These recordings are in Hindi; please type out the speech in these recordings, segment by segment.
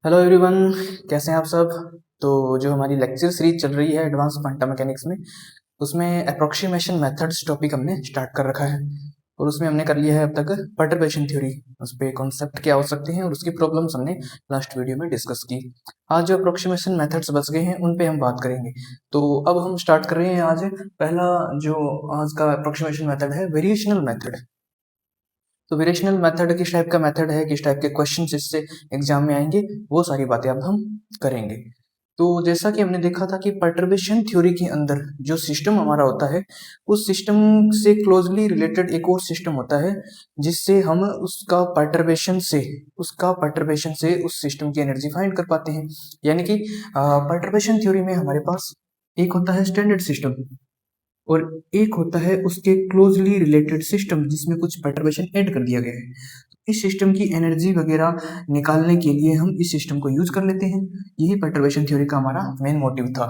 हेलो एवरीवन, कैसे हैं आप सब। तो जो हमारी लेक्चर सीरीज चल रही है एडवांस क्वांटम मैकेनिक्स में, उसमें अप्रोक्सीमेशन मेथड्स टॉपिक हमने स्टार्ट कर रखा है और उसमें हमने कर लिया है अब तक परटर्बेशन थ्योरी। उस पर कॉन्सेप्ट क्या हो सकते हैं और उसकी प्रॉब्लम्स हमने लास्ट वीडियो में डिस्कस की। आज जो अप्रोक्सीमेशन मेथड्स बच गए हैं उन पे हम बात करेंगे। तो अब हम स्टार्ट कर रहे हैं आज पहला जो आज का अप्रोक्सीमेशन मेथड है, वेरिएशनल मेथड। तो वेरिएशनल मेथड किस टाइप का मेथड है, किस टाइप के क्वेश्चंस इससे एग्जाम में आएंगे, वो सारी बातें अब हम करेंगे। तो जैसा कि हमने देखा था कि पर्टर्बेशन थ्योरी के अंदर जो सिस्टम हमारा होता है, उस सिस्टम से क्लोजली रिलेटेड एक और सिस्टम होता है जिससे हम उसका पर्टर्बेशन से उस सिस्टम की एनर्जी फाइंड कर पाते हैं। यानी कि पर्टर्बेशन थ्योरी में हमारे पास एक होता है स्टैंडर्ड सिस्टम और एक होता है उसके क्लोजली रिलेटेड सिस्टम जिसमें कुछ पर्टर्बेशन ऐड कर दिया गया है। इस सिस्टम की एनर्जी वगैरह निकालने के लिए हम इस सिस्टम को यूज कर लेते हैं। यही पर्टर्बेशन थ्योरी का हमारा मेन मोटिव था।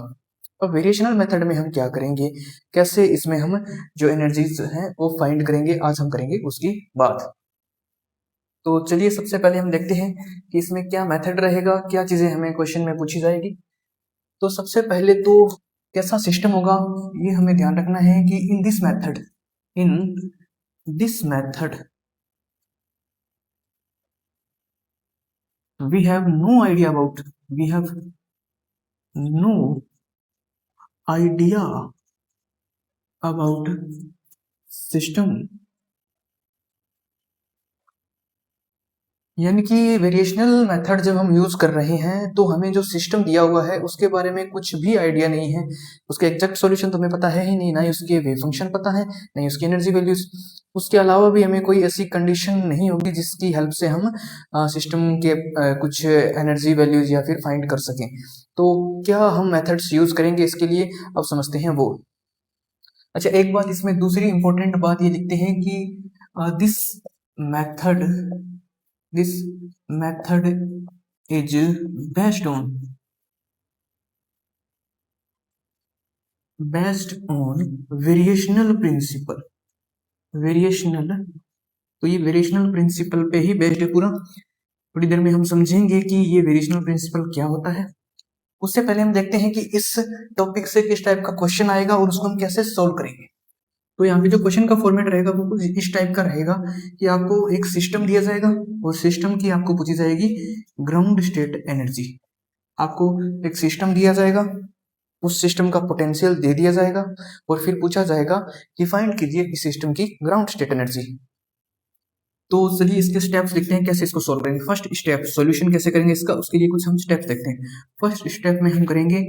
और वेरिएशनल मेथड में हम क्या करेंगे, कैसे इसमें हम जो एनर्जीज हैं वो फाइंड करेंगे, आज हम करेंगे उसकी बात। तो चलिए सबसे पहले हम देखते हैं कि इसमें क्या मेथड रहेगा, क्या चीजें हमें क्वेश्चन में पूछी जाएगी। तो सबसे पहले तो कैसा सिस्टम होगा ये हमें ध्यान रखना है कि in this method we have no idea about system। यानी कि वेरिएशनल मेथड जब हम यूज कर रहे हैं तो हमें जो सिस्टम दिया हुआ है उसके बारे में कुछ भी आइडिया नहीं है। उसके एग्जैक्ट सॉल्यूशन तो हमें पता है ही नहीं, ना ही उसके वेव फंक्शन पता है, ना ही उसकी एनर्जी वैल्यूज। उसके अलावा भी हमें कोई ऐसी कंडीशन नहीं होगी जिसकी हेल्प से हम सिस्टम के कुछ एनर्जी वैल्यूज या फिर फाइंड कर सकें। तो क्या हम मेथड्स यूज करेंगे इसके लिए, अब समझते हैं वो। अच्छा, एक बात इसमें दूसरी इंपॉर्टेंट बात ये लिखते हैं कि this method this method is based on variational principle। Variational, तो ये वेरिएशनल प्रिंसिपल पे ही बेस्ड है पूरा। थोड़ी देर में हम समझेंगे कि ये वेरिएशनल प्रिंसिपल क्या होता है। उससे पहले हम देखते हैं कि इस टॉपिक से किस टाइप का क्वेश्चन आएगा और उसको हम कैसे सोल्व करेंगे। तो यहाँ पे जो क्वेश्चन का फॉर्मेट रहेगा वो कुछ इस टाइप का रहेगा कि आपको एक सिस्टम दिया जाएगा और सिस्टम की आपको पूछी जाएगी ग्राउंड स्टेट एनर्जी। आपको एक सिस्टम दिया जाएगा, उस सिस्टम का पोटेंशियल दे दिया जाएगा और फिर पूछा जाएगा कि फाइंड कीजिए इस सिस्टम की ग्राउंड स्टेट एनर्जी। तो चलिए इसके स्टेप्स लिखते हैं, कैसे इसको सॉल्व करेंगे। फर्स्ट स्टेप सॉल्यूशन कैसे करेंगे इसका, उसके लिए कुछ हम स्टेप्स देखते हैं। फर्स्ट स्टेप में हम करेंगे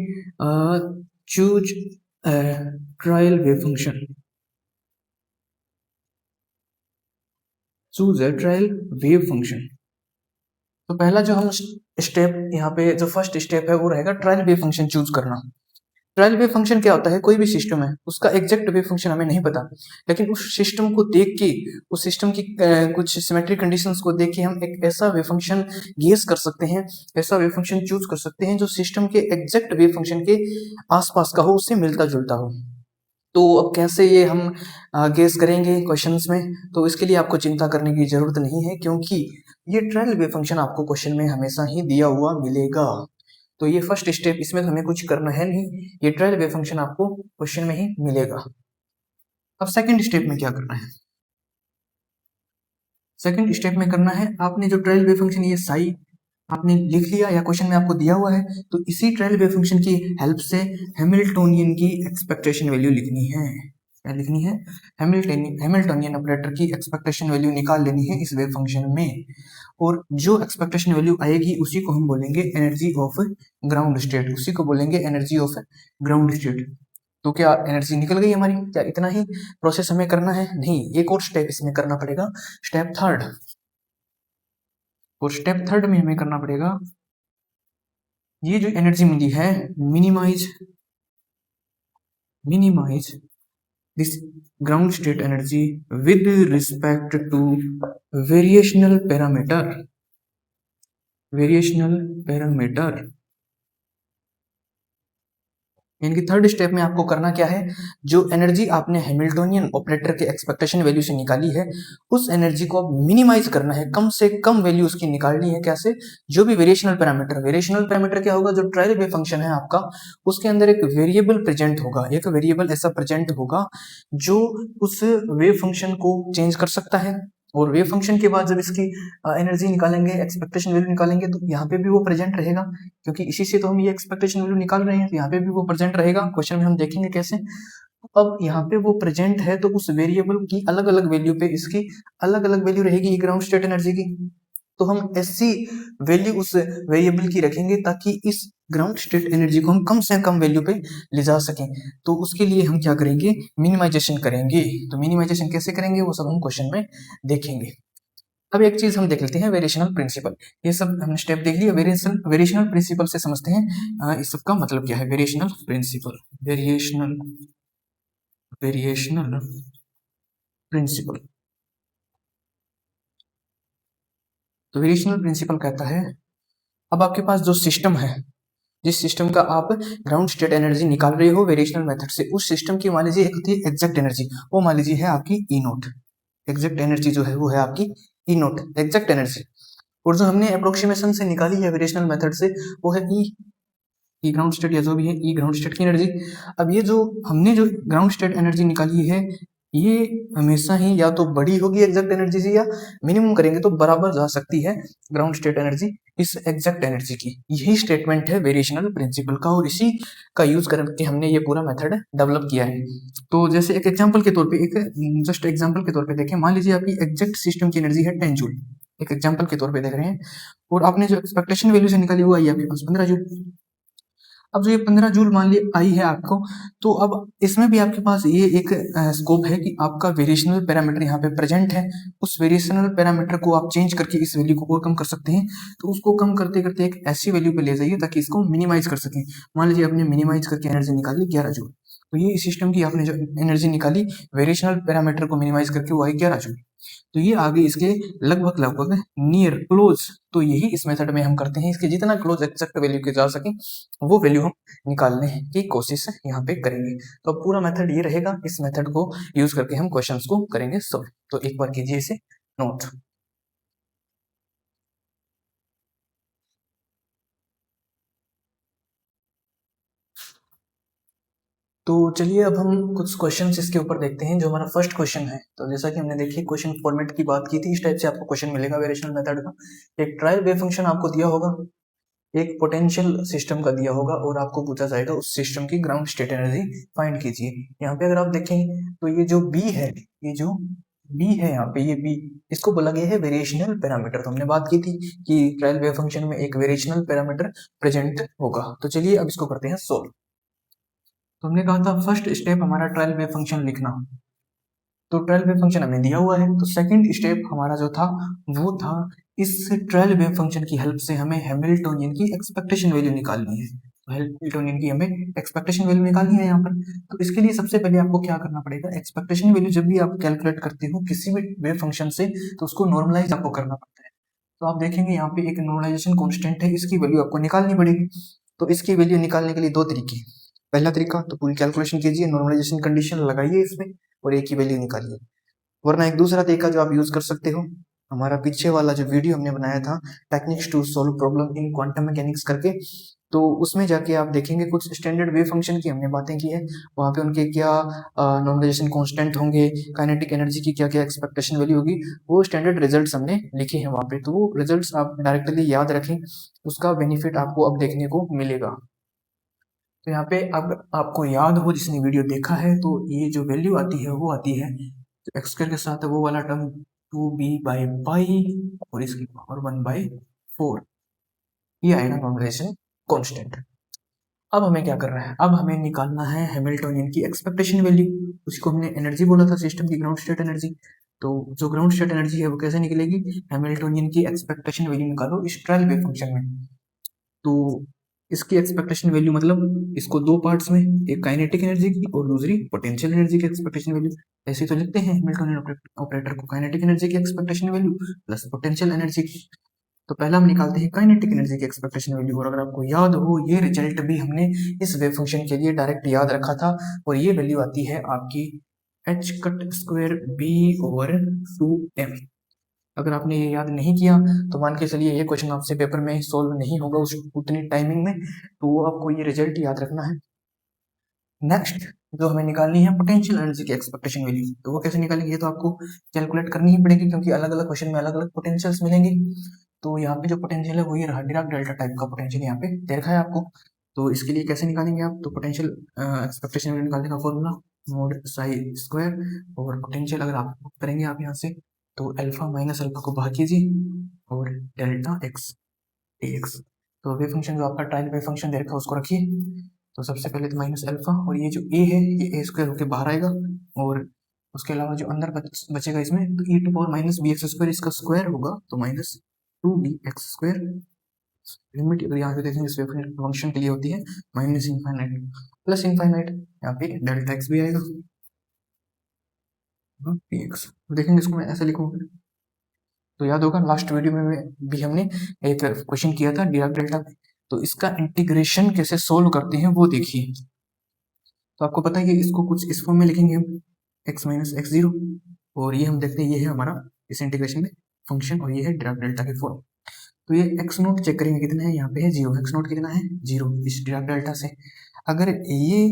choose trial wave function. Choose a trial wave function. तो पहला जो हम स्टेप यहाँ पे जो फर्स्ट स्टेप है वो रहेगा ट्रायल वेव फंक्शन चूज करना। ट्रायल वेव फंक्शन क्या होता है, कोई भी सिस्टम है उसका एग्जैक्ट वेव फंक्शन हमें नहीं पता, लेकिन उस सिस्टम को देख के, उस सिस्टम की कुछ सिमेट्रिक कंडीशंस को देख के हम एक ऐसा वेव फंक्शन गेस कर सकते हैं, ऐसा वेव फंक्शन चूज कर सकते हैं जो सिस्टम के एग्जैक्ट वेव फंक्शन के आसपास का हो, उससे मिलता जुलता हो। तो अब कैसे ये हम गेस करेंगे क्वेश्चंस में, तो इसके लिए आपको चिंता करने की जरूरत नहीं है क्योंकि ये ट्रायल वेव फंक्शन आपको क्वेश्चन में हमेशा ही दिया हुआ मिलेगा। तो ये फर्स्ट स्टेप, इसमें हमें कुछ करना है नहीं, ये ट्रायल वेव फंक्शन आपको क्वेश्चन में ही मिलेगा। अब सेकंड स्टेप में क्या करना है, सेकंड स्टेप में करना है आपने जो ट्रायल वेव फंक्शन ये साई आपने लिख लिया या क्वेश्चन में आपको दिया हुआ है, तो इसी ट्रायल वेव फंक्शन की हेल्प से हैमिल्टोनियन की एक्सपेक्टेशन वैल्यू लिखनी है। क्या लिखनी है, हैमिल्टोनियन ऑपरेटर की एक्सपेक्टेशन वैल्यू निकाल लेनी है इस वेव फंक्शन में। और जो एक्सपेक्टेशन वैल्यू आएगी उसी को हम बोलेंगे एनर्जी ऑफ ग्राउंड स्टेट, उसी को बोलेंगे एनर्जी ऑफ ग्राउंड स्टेट। तो क्या एनर्जी निकल गई हमारी, क्या इतना ही प्रोसेस हमें करना है? नहीं, एक और स्टेप इसमें करना पड़ेगा, स्टेप थर्ड। और स्टेप थर्ड में हमें करना पड़ेगा, ये जो एनर्जी मिली है minimise this ground state energy with respect to variational parameter variational parameter यानी कि थर्ड स्टेप में आपको करना क्या है, जो एनर्जी आपने हैमिल्टोनियन ऑपरेटर के एक्सपेक्टेशन वैल्यू से निकाली है उस एनर्जी को आप मिनिमाइज करना है, कम से कम वैल्यू उसकी निकालनी है। कैसे? जो भी वेरिएशनल पैरामीटर क्या होगा, जो ट्रायल वेव फंक्शन है आपका उसके अंदर एक वेरिएबल प्रेजेंट होगा, एक वेरिएबल ऐसा प्रेजेंट होगा जो उस वेव फंक्शन को चेंज कर सकता है। और वेव फंक्शन के बाद जब इसकी एनर्जी निकालेंगे, एक्सपेक्टेशन वैल्यू निकालेंगे, तो यहाँ पे भी वो प्रेजेंट रहेगा, क्योंकि इसी से तो हम ये एक्सपेक्टेशन वैल्यू निकाल रहे हैं, तो यहाँ पे भी वो प्रेजेंट रहेगा। क्वेश्चन में हम देखेंगे कैसे। अब यहाँ पे वो प्रेजेंट है तो उस वेरिएबल की अलग अलग वैल्यू पे इसकी अलग अलग वैल्यू रहेगी ग्राउंड स्टेट एनर्जी की। तो हम ऐसी वैल्यू उस वेरिएबल की रखेंगे ताकि इस ग्राउंड स्टेट एनर्जी को हम कम से कम वैल्यू पे ले जा सकें। तो उसके लिए हम क्या करेंगे, मिनिमाइजेशन करेंगे। तो मिनिमाइजेशन कैसे करेंगे वो सब हम क्वेश्चन में देखेंगे। अब एक चीज हम देख लेते हैं, वेरिएशनल प्रिंसिपल। ये सब हमने स्टेप देख लिया। वेरिएशनल प्रिंसिपल से समझते हैं इस सब का मतलब क्या है। Variational principle, variational principle. तो वेरिएशनल प्रिंसिपल कहता है, अब आपके पास जो सिस्टम है, जिस सिस्टम का आप ग्राउंड स्टेट एनर्जी निकाल रहे हो वेरिएशनल मेथड से, उस सिस्टम की मान लीजिए एक होती है एग्जैक्ट एनर्जी, वो मान लीजिए है आपकी ई नोट। एग्जैक्ट एनर्जी जो है वो है आपकी ई नोट, एग्जैक्ट एनर्जी। और जो हमने अप्रोक्सीमेशन से निकाली है वेरिएशनल मेथड से वो है ई ग्राउंड स्टेट, या जो भी है ई ग्राउंड स्टेट की एनर्जी। अब ये जो हमने जो ग्राउंड स्टेट एनर्जी निकाली है ये हमेशा ही या तो बड़ी होगी एग्जैक्ट एनर्जी से, या मिनिमम करेंगे तो बराबर जा सकती है ग्राउंड स्टेट एनर्जी इस एग्जैक्ट एनर्जी की। यही स्टेटमेंट है वेरिएशनल प्रिंसिपल का, और इसी का यूज करके हमने ये पूरा मेथड डेवलप किया है। तो जैसे एक एग्जांपल के तौर पे, एक जस्ट एग्जांपल के तौर पे देखें, मान लीजिए आपकी एग्जैक्ट सिस्टम की एनर्जी है 10 जूल, एक एग्जांपल के तौर पे देख रहे हैं, और आपने जो एक्सपेक्टेशन वैल्यू से निकाली वो आई आपके पास 15 जूल। अब जो ये 15 जूल मान ली आई है आपको, तो अब इसमें भी आपके पास ये एक स्कोप है कि आपका वेरिएशनल पैरामीटर यहाँ पे प्रेजेंट है। उस वेरिएशनल पैरामीटर को आप चेंज करके इस वैल्यू को और कम कर सकते हैं। तो उसको कम करते करते एक ऐसी वैल्यू पे ले जाइए ताकि इसको मिनिमाइज कर सकें। मान लीजिए आपने मिनिमाइज करके एनर्जी निकाली 11 जूल, तो ये सिस्टम की आपने जो एनर्जी निकाली वेरिएशनल पैरामीटर को मिनिमाइज करके वो आई 11 जूल। तो ये आगे इसके लगभग लगभग नियर क्लोज, तो यही इस मेथड में हम करते हैं, इसके जितना क्लोज एक्जैक्ट वैल्यू के जा सके वो वैल्यू हम निकालने की कोशिश यहाँ पे करेंगे। तो अब पूरा मेथड ये रहेगा, इस मेथड को यूज करके हम क्वेश्चंस को करेंगे सॉल्व। तो एक बार कीजिए इसे नोट। तो चलिए अब हम कुछ क्वेश्चंस इसके ऊपर देखते हैं। जो हमारा फर्स्ट क्वेश्चन है, तो जैसा कि हमने देखिए क्वेश्चन फॉर्मेट की बात की थी, इस टाइप से आपको क्वेश्चन मिलेगा वेरिएशनल मेथड का। एक ट्रायल वेव फंक्शन आपको दिया होगा, एक पोटेंशियल सिस्टम का दिया होगा, और आपको पूछा जाएगा उस सिस्टम की ग्राउंड स्टेट एनर्जी फाइंड कीजिए। यहाँ पे अगर आप देखें तो ये जो बी है, ये जो बी है यहाँ पे, ये बी, इसको बोला गया है वेरिएशनल पैरामीटर। तो हमने बात की थी कि ट्रायल वेव फंक्शन में एक वेरिएशनल पैरामीटर प्रेजेंट होगा। तो चलिए अब इसको करते हैं सोल्व। तो हमने कहा था फर्स्ट स्टेप हमारा ट्रायल वेव फंक्शन लिखना, तो ट्रायल वेव फंक्शन हमें दिया हुआ है। तो सेकंड स्टेप हमारा जो था वो था इस ट्रायल वेव फंक्शन की हेल्प से हमें हैमिल्टोनियन की एक्सपेक्टेशन वैल्यू निकालनी है। तो हैमिल्टोनियन की हमें एक्सपेक्टेशन वैल्यू निकालनी है यहाँ पर। तो इसके लिए सबसे पहले आपको क्या करना पड़ेगा, एक्सपेक्टेशन वैल्यू जब भी आप कैलकुलेट करते हो किसी भी वेव फंक्शन से, तो उसको नॉर्मलाइज आपको करना पड़ता है। तो आप देखेंगे यहाँ पे एक नॉर्मलाइजेशन कॉन्स्टेंट है, इसकी वैल्यू आपको निकालनी पड़ेगी। तो इसकी वैल्यू निकालने के लिए दो तरीके। पहला तरीका, तो पूरी कैलकुलेशन कीजिए, नॉर्मलाइजेशन कंडीशन लगाइए इसमें और एक ही वैल्यू निकालिए। वरना एक दूसरा तरीका जो आप यूज कर सकते हो, हमारा पीछे वाला जो वीडियो हमने बनाया था techniques to solve problem in quantum mechanics करके, तो उसमें जाके आप देखेंगे कुछ स्टैंडर्ड वेव फंक्शन की हमने बातें की है। वहाँ पे उनके क्या नॉर्मलाइजेशन कांस्टेंट होंगे, काइनेटिक एनर्जी की क्या क्या एक्सपेक्टेशन वैल्यू होगी, वो स्टैंडर्ड रिजल्ट्स हमने लिखे हैं वहाँ पे। तो वो रिजल्ट्स आप डायरेक्टली याद रखें, उसका बेनिफिट आपको अब देखने को मिलेगा। तो यहाँ पे अब आपको याद हो, जिसने वीडियो देखा है, तो ये जो वैल्यू आती है वो आती है एक्स स्क्वायर के साथ है वो वाला टर्म 2b/पाई और इसकी पावर 1/4, ये आएगा नॉर्मलाइजेशन कांस्टेंट। अब हमें क्या करना है, अब हमें निकालना है हैमिल्टोनियन की एक्सपेक्टेशन वैल्यू। उसको हमने एनर्जी बोला था सिस्टम की, ग्राउंड स्टेट एनर्जी। तो जो ग्राउंड स्टेट एनर्जी है वो कैसे निकलेगी, हैमिल्टोनियन की एक्सपेक्टेशन वैल्यू निकालो इस ट्रायल वेव फंक्शन में। तो इसकी एक्सपेक्टेशन वैल्यू मतलब इसको दो पार्ट्स में, एक काइनेटिक एनर्जी की और दूसरी पोटेंशियल एनर्जी की एक्सपेक्टेशन वैल्यू। ऐसे तो लिखते हैं हैमिल्टोनियन ऑपरेटर को, काइनेटिक एनर्जी की expectation value plus potential energy की। तो पहला हम निकालते हैं काइनेटिक एनर्जी की एक्सपेक्टेशन वैल्यू। और अगर आपको याद हो, ये रिजल्ट भी हमने इस वेव फंक्शन के लिए डायरेक्ट याद रखा था, और ये वैल्यू आती है आपकी h cut square b over 2m। अगर आपने ये याद नहीं किया तो मान के चलिए ये क्वेश्चन आपसे पेपर में सोल्व नहीं होगा उस उतनी टाइमिंग में, तो वो आपको ये रिजल्ट याद रखना है। नेक्स्ट जो हमें निकालनी है पोटेंशियल एनर्जी की एक्सपेक्टेशन वैल्यू, तो वो कैसे निकालेंगे, ये तो आपको कैलकुलेट करनी ही पड़ेगी, क्योंकि अलग अलग क्वेश्चन में अलग अलग पोटेंशियल्स मिलेंगे। तो यहाँ पे जो पोटेंशियल है वो ये रहा, डिराक डेल्टा टाइप का पोटेंशियल यहाँ पे दे रखा है आपको। तो इसके लिए कैसे निकालेंगे आप, तो पोटेंशियल एक्सपेक्टेशन वैल्यू निकालने का formula mode Sai square over potential. अगर आप करेंगे आप यहाँ से, तो अल्फा माइनस अल्फा को भाग कीजिए और डेल्टा एक्स डी एक्स। तो वेव फंक्शन जो आपका ट्रायल वेव फंक्शन दे रखा है उसको रखिए। तो सबसे पहले तो माइनस अल्फा, और ये जो ए है ये ए स्क्वायर होकर बाहर आएगा, और उसके अलावा जो अंदर बचेगा इसमें, तो e to power minus b x square इसका स्क्वायर होगा, तो माइनस 2bx स्क्वायर। लिमिट अगर यहाँ पे देखेंगे इस वेव फंक्शन के लिए होती है माइनस इनफाइनाइट प्लस इनफाइनाइट, यहाँ पे डेल्टा एक्स भी आएगा px। देखेंगे इसको मैं ऐसे लिखूंगा, तो याद होगा लास्ट वीडियो में भी हमने एक क्वेश्चन किया था डिराक डेल्टा, तो इसका इंटीग्रेशन कैसे सोल्व करते हैं वो देखिए। तो आपको पता है कि इसको कुछ इस फॉर्म में लिखेंगे हम, x माइनस एक्स जीरो, और ये हम देखते हैं ये है हमारा इस इंटीग्रेशन में फंक्शन, और ये है डिराक डेल्टा के फॉर्म। तो ये एक्स नोट चेक करेंगे कितना है, यहाँ पे है जीरो, एक्स नोट कितना है जीरो इस डिराक डेल्टा से। अगर ये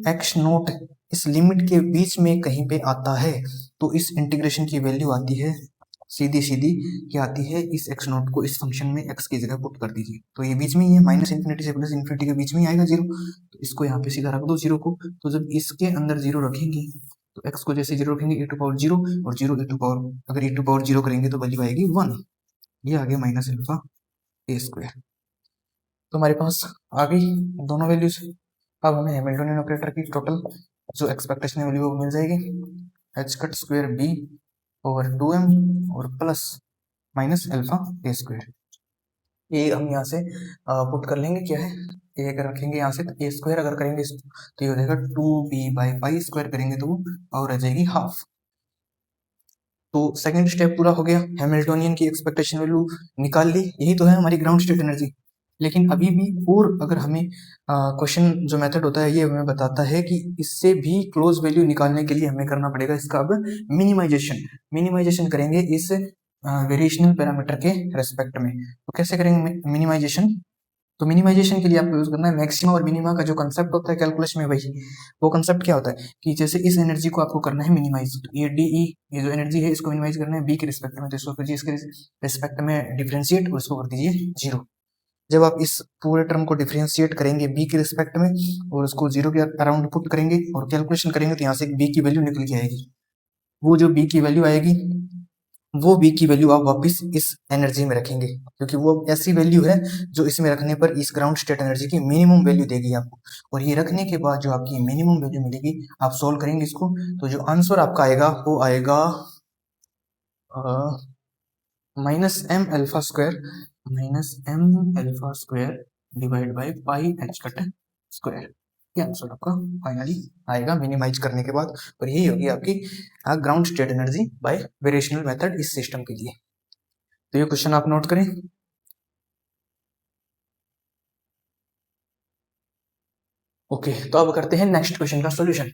एक्स नोट इस लिमिट के बीच में कहीं पे आता है, तो इस इंटीग्रेशन की वैल्यू आती है सीधी सीधी क्या आती है, इस एक्स नोट को इस फंक्शन में एक्स की जगह पुट कर दीजिए, तो ये बीच में ही है, माइनस इन्फिनिटी से प्लस इन्फिनिटी के बीच में ही आएगा जीरो, तो इसको यहाँ पे सीधा रख दो जीरो को। तो जब इसके अंदर जीरो रखेंगे, तो एक्स को जैसे जीरो रखेंगे e टू पावर जीरो, और जीरो e टू पावर, अगर e टू पावर जीरो करेंगे तो वैल्यू आएगी 1, ये आ गया माइनस अल्फा ए स्क्वायर। तो हमारे पास आ गई दोनों वैल्यूज। अब हमें हैमिल्टनियन ऑपरेटर की टोटल जो एक्सपेक्टेशन है वैल्यू मिल जाएगी, h cut square b over 2m और प्लस माइनस अल्फा ए स्क्वायर। ये हम यहाँ से पुट कर लेंगे, क्या है ये अगर रखेंगे यहाँ से, तो ए स्क्वायर अगर करेंगे इसको तो ये हो जाएगा 2b/पाई स्क्वायर करेंगे तो वो और रह जाएगी हाफ। तो सेकंड स्टेप पूरा हो गया, हैमिल्टनियन की एक्सपेक्टेशन वैल्यू निकाल ली, यही तो है हमारी ग्राउंड स्टेट एनर्जी। लेकिन अभी भी और अगर हमें क्वेश्चन जो मेथड होता है ये हमें बताता है कि इससे भी क्लोज वैल्यू निकालने के लिए हमें करना पड़ेगा इसका अब मिनिमाइजेशन करेंगे इस वेरिएशनल पैरामीटर के रेस्पेक्ट में। तो कैसे करेंगे मिनिमाइजेशन, तो मिनिमाइजेशन के लिए आपको यूज करना है मैक्सिमा और मिनिमा का जो कंसेप्ट होता है कैलकुलेशन में, वही वो कंसेप्ट क्या होता है कि जैसे इस एनर्जी को आपको करना है मिनिमाइज, तो ये डी ई ये जो एनर्जी है इसको मिनिमाइज करना है बी के रिस्पेक्ट में, तो इसको कीजिए इसके रिस्पेक्ट में डिफरेंशिएट और इसको कर दीजिए जीरो। जब आप इस पूरे टर्म को डिफरेंशिएट करेंगे बी के रिस्पेक्ट में और उसको जीरो के अराउंड पुट करेंगे और कैलकुलेशन करेंगे, तो यहाँ से बी की वैल्यू निकल के आएगी। वो जो बी की वैल्यू आएगी वो बी की वैल्यू आप वापस इस एनर्जी में रखेंगे, क्योंकि वो ऐसी वैल्यू है जो इसमें रखने पर इस ग्राउंड स्टेट एनर्जी की मिनिमम वैल्यू देगी आपको। और ये रखने के बाद जो आपकी मिनिमम वैल्यू मिलेगी आप सोल्व करेंगे इसको, तो जो आंसर आपका आएगा वो आएगा -m divide by pi h cut square. ये आंसर आपका फाइनली आएगा मिनिमाइज करने के बाद, और यही होगी आपकी ground state energy by variational method इस सिस्टम के लिए। तो ये क्वेश्चन आप नोट करें। ओके, तो अब करते हैं नेक्स्ट क्वेश्चन का सॉल्यूशन।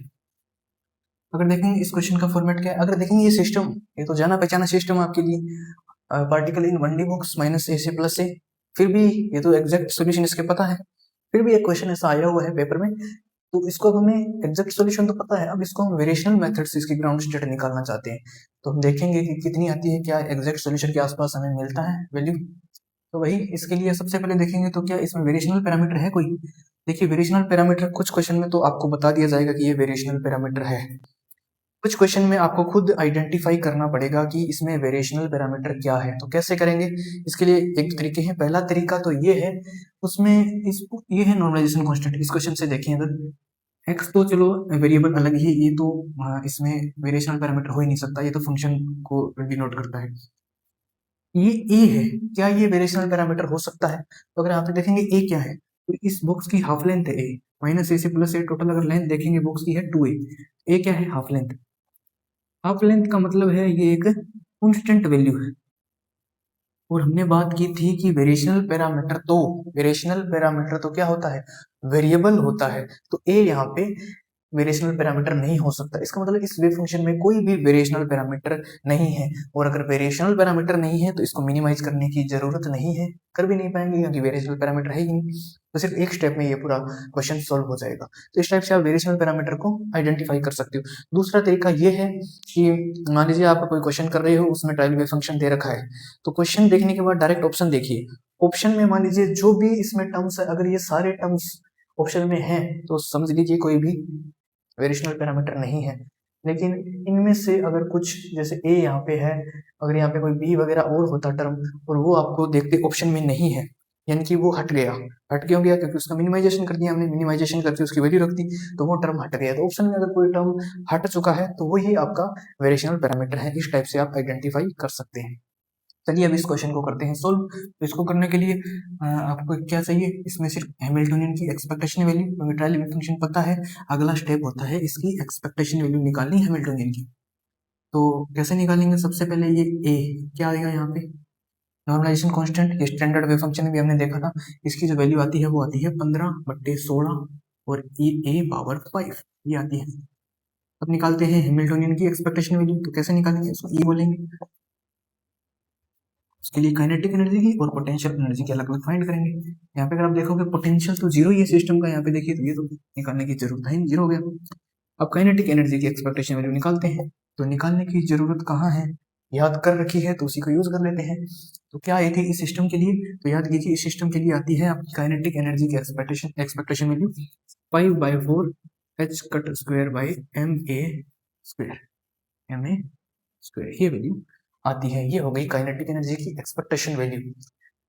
अगर देखेंगे इस क्वेश्चन का फॉर्मेट क्या है, अगर देखेंगे ये सिस्टम, ये तो जाना पहचाना सिस्टम आपके लिए, particle in 1D box minus A से प्लस ए, फिर भी ये तो एग्जैक्ट सॉल्यूशन इसके पता है, फिर भी एक क्वेश्चन ऐसा आया हुआ है पेपर में, तो इसको हमें एग्जैक्ट सॉल्यूशन तो पता है, अब इसको हम वेरिएशनल मेथड से इसकी ग्राउंड स्टेट निकालना चाहते हैं। तो हम देखेंगे कि कितनी आती है, क्या एग्जैक्ट सॉल्यूशन के आसपास हमें मिलता है वैल्यू। तो वही इसके लिए सबसे पहले देखेंगे तो क्या इसमें वेरिएशनल पैरामीटर है कोई। देखिए वेरिएशनल पैरामीटर कुछ क्वेश्चन में तो आपको बता दिया जाएगा कि ये वेरिएशनल पैरामीटर है, कुछ क्वेश्चन में आपको खुद आइडेंटिफाई करना पड़ेगा कि इसमें वेरिएशनल पैरामीटर क्या है। तो कैसे करेंगे, इसके लिए एक तरीके हैं। पहला तरीका तो ये है, उसमें ये है नॉर्मलाइजेशन कांस्टेंट। इस क्वेश्चन से देखिए, अगर x तो चलो वेरिएबल अलग ही, ये तो इसमें वेरिएशनल पैरामीटर हो ही नहीं सकता, ये तो फंक्शन को डिनोट करता है। ये a है, क्या ये वेरिएशनल पैरामीटर हो सकता है। तो अगर आप देखेंगे a क्या है, तो इस बॉक्स की हाफ लेंथ है a, माइनस ए से प्लस ए, टोटल अगर लेंथ देखेंगे बॉक्स की है 2a, a क्या है हाफ लेंथ। हाफ लेंथ का मतलब है ये एक कांस्टेंट वैल्यू है, और हमने बात की थी कि वेरिएशनल पैरामीटर तो क्या होता है, वेरिएबल होता है। तो ए यहाँ पे वेरिएशनल पैरामीटर नहीं हो सकता। इसका मतलब इस वेव फंक्शन में कोई भी वेरिएशनल पैरामीटर नहीं है, और अगर वेरिएशनल पैरामीटर नहीं है तो इसको मिनिमाइज करने की जरूरत नहीं है, कर भी नहीं पाएंगे क्योंकि वेरिएशनल पैरामीटर है ही नहीं। तो सिर्फ एक स्टेप में ये पूरा क्वेश्चन सॉल्व हो जाएगा। तो इस टाइप से आप वेरिएशनल पैरामीटर को आइडेंटिफाई कर सकते हो। दूसरा तरीका ये है कि मान लीजिए आप कोई क्वेश्चन कर रहे हो, उसमें ट्रायल वेव फंक्शन दे रखा है, तो क्वेश्चन देखने के बाद डायरेक्ट ऑप्शन देखिए। ऑप्शन में मान लीजिए जो भी इसमें टर्म्स है, अगर ये सारे टर्म्स ऑप्शन में हैं तो समझ लीजिए कोई भी वेरिएशनल पैरामीटर नहीं है। लेकिन इनमें से अगर कुछ, जैसे ए यहाँ पे है, अगर यहाँ पे कोई बी वगैरह और होता टर्म और वो आपको देखते ऑप्शन में नहीं है, यानी कि वो हट गया हो गया क्योंकि उसका मिनिमाइजेशन कर दिया हमने, मिनिमाइजेशन करके उसकी वैल्यू रख दी तो वो टर्म हट गया। तो ऑप्शन में अगर कोई टर्म हट चुका है तो वही आपका वेरिएशनल पैरामीटर है। इस टाइप से आप आइडेंटिफाई कर सकते हैं। चलिए अब इस क्वेश्चन को करते हैं सोल्व। तो इसको करने के लिए आपको क्या चाहिए, इसमें सिर्फ हैमिल्टनियन की एक्सपेक्टेशन वैल्यू, क्योंकि ट्रायल वेव फंक्शन पता है, अगला स्टेप होता है इसकी एक्सपेक्टेशन वैल्यू निकालनी हैमिल्टनियन की। तो कैसे निकालेंगे, सबसे पहले ये ए क्या आएगा यहाँ पे, नॉर्मलाइजेशन कांस्टेंट, ये स्टैंडर्ड वेव फंक्शन में भी हमने देखा था, इसकी जो वैल्यू आती है वो आती है 15/16 और ए पावर 5 ये आती है। अब निकालते हैं हैमिल्टनियन की एक्सपेक्टेशन वैल्यू। तो कैसे निकालेंगे, इसको ई बोलेंगे, उसके लिए काइनेटिक एनर्जी की और पोटेंशियल एनर्जी की अलग अलग फाइंड करेंगे। यहाँ पे अगर आप देखोगे पोटेंशियल तो जीरो ही है सिस्टम का, यहाँ पे देखिए तो ये तो निकालने की जरूरत है, जीरो हो गया। अब काइनेटिक एनर्जी की एक्सपेक्टेशन वैल्यू निकालते हैं। तो निकालने की जरूरत कहाँ है, याद कर रखी है तो उसी को यूज कर लेते हैं। तो क्या आई थी इस सिस्टम के लिए, तो याद कीजिए इस सिस्टम के लिए आती है आपकी काइनेटिक एनर्जी की expectation value 5/4 h cut square by ma square, ये वैल्यू आती है। ये हो गई काइनेटिक एनर्जी की एक्सपेक्टेशन वैल्यू।